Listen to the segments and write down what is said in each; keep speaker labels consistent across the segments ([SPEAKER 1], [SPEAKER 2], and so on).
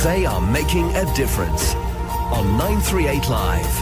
[SPEAKER 1] They are making a difference on 938 Live.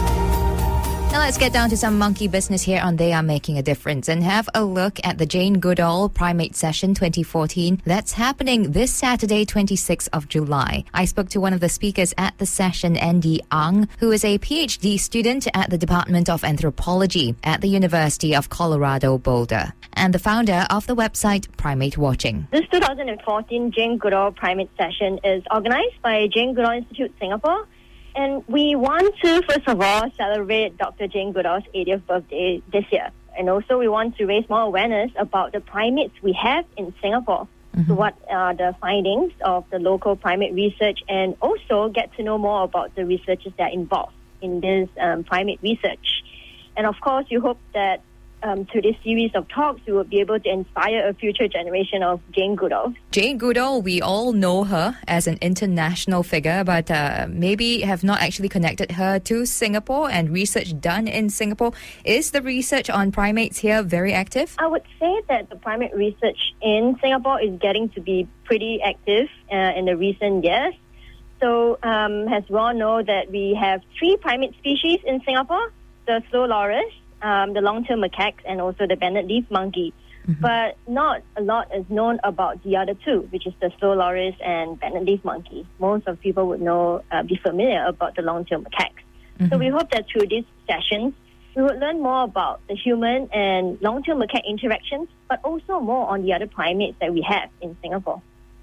[SPEAKER 2] Now let's get down to some monkey business here on They Are Making a Difference and have a look at the Jane Goodall Primate Session 2014 that's happening this Saturday, 26th of July. I spoke to one of the speakers at the session, Andie Ang, who is a PhD student at the Department of Anthropology at the University of Colorado Boulder and the founder of the website Primate Watching.
[SPEAKER 3] This 2014 Jane Goodall Primate Session is organized by Jane Goodall Institute, Singapore. And we want to, first of all, celebrate Dr. Jane Goodall's 80th birthday this year. And also we want to raise more awareness about the primates we have in Singapore. So what are the findings of the local primate research, and also get to know more about the researchers that are involved in this primate research. And of course, we hope that through this series of talks, we will be able to inspire a future generation of Jane Goodall.
[SPEAKER 2] Jane Goodall, we all know her as an international figure, but maybe have not actually connected her to Singapore and research done in Singapore. Is the research on primates here very active?
[SPEAKER 3] I would say that the primate research in Singapore is getting to be pretty active in the recent years. So as we all know that we have 3 primate species in Singapore, the slow loris, the long-tailed macaques, and also the banded leaf monkey. But not a lot is known about the other 2, which is the slow loris and banded leaf monkey. Most of people would know, be familiar about the long-tailed macaques. So we hope that through these sessions, we would learn more about the human and long-tailed macaque interactions, but also more on the other primates that we have in Singapore.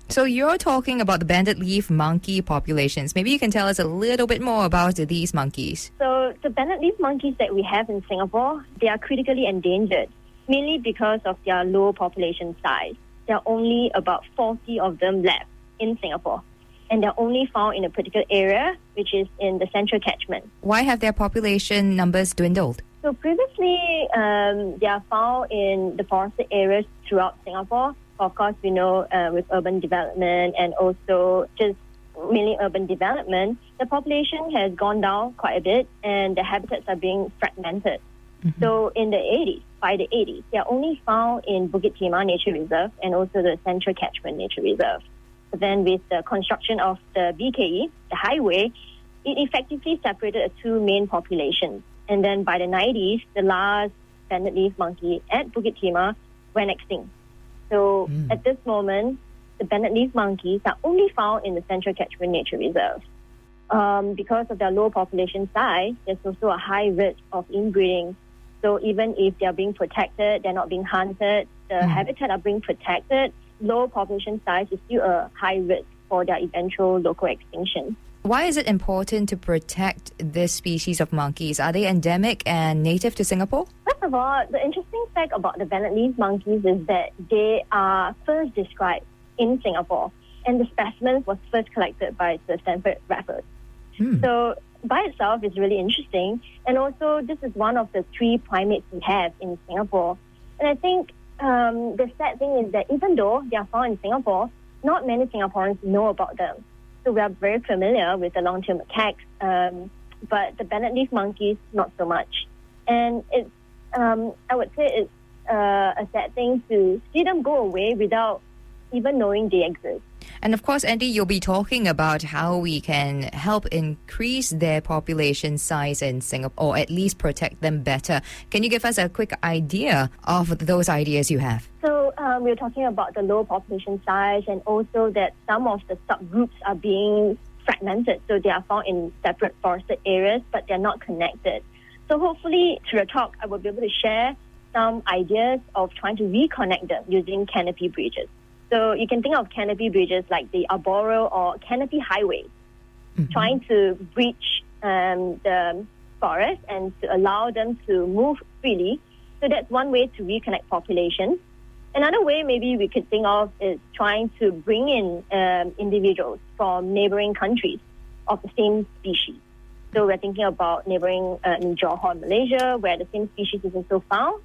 [SPEAKER 2] So you're talking about the banded leaf monkey populations. Maybe you can tell us a little bit more about these monkeys.
[SPEAKER 3] So the banded leaf monkeys that we have in Singapore, they are critically endangered, mainly because of their low population size. There are only about 40 of them left in Singapore, and they're only found in a particular area, which is in the central catchment.
[SPEAKER 2] Why have their population numbers dwindled?
[SPEAKER 3] So previously, they are found in the forested areas throughout Singapore. Of course, we know with urban development and also just mainly urban development, the population has gone down quite a bit and the habitats are being fragmented. So in the 80s, by the 80s, they are only found in Bukit Timah Nature Reserve and also the Central Catchment Nature Reserve. But then with the construction of the BKE, the highway, it effectively separated the 2 main populations. And then by the 90s, the last banded leaf monkey at Bukit Timah went extinct. So at this moment, the banded leaf monkeys are only found in the Central Catchment Nature Reserve. Because of their low population size, there's also a high risk of inbreeding. So even if they're being protected, they're not being hunted, the habitat are being protected, low population size is still a high risk for their eventual local extinction.
[SPEAKER 2] Why is it important to protect this species of monkeys? Are they endemic and native to Singapore?
[SPEAKER 3] First of all, the interesting fact about the banded leaf monkeys is that they are first described in Singapore, and the specimens was first collected by Sir Stamford Raffles. So by itself is really interesting, and also this is one of the 3 primates we have in Singapore. And I think the sad thing is that even though they are found in Singapore, not many Singaporeans know about them. So we are very familiar with the long-tailed macaques, but the banded leaf monkeys, not so much. And it's, I would say it's a sad thing to see them go away without even knowing they exist.
[SPEAKER 2] And of course, Andie, you'll be talking about how we can help increase their population size in Singapore, or at least protect them better. Can you give us a quick idea of those ideas you have?
[SPEAKER 3] So we're talking about the low population size, and also that some of the subgroups are being fragmented. So they are found in separate forested areas, but they're not connected. So hopefully through the talk, I will be able to share some ideas of trying to reconnect them using canopy bridges. So you can think of canopy bridges like the arboreal or canopy highways, trying to breach the forest and to allow them to move freely. So that's one way to reconnect populations. Another way maybe we could think of is trying to bring in individuals from neighboring countries of the same species. So we're thinking about neighboring in Johor, Malaysia, where the same species is also found.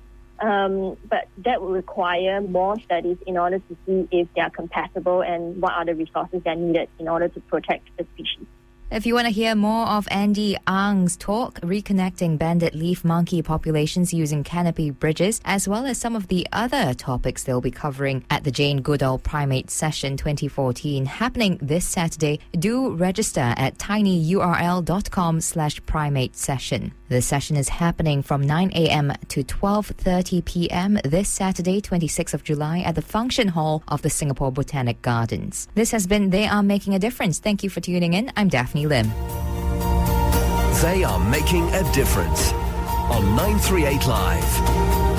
[SPEAKER 3] But that will require more studies in order to see if they are compatible and what are the resources that are needed in order to protect the species.
[SPEAKER 2] If you want to hear more of Andie Ang's talk, Reconnecting Banded Leaf Monkey Populations Using Canopy Bridges, as well as some of the other topics they'll be covering at the Jane Goodall Primate Session 2014 happening this Saturday, do register at tinyurl.com/primate session. The session is happening from 9 a.m. to 12:30 p.m. this Saturday, 26th of July at the Function Hall of the Singapore Botanic Gardens. This has been They Are Making a Difference. Thank you for tuning in. I'm Daphne Lim.
[SPEAKER 1] They are making a difference on 938 Live.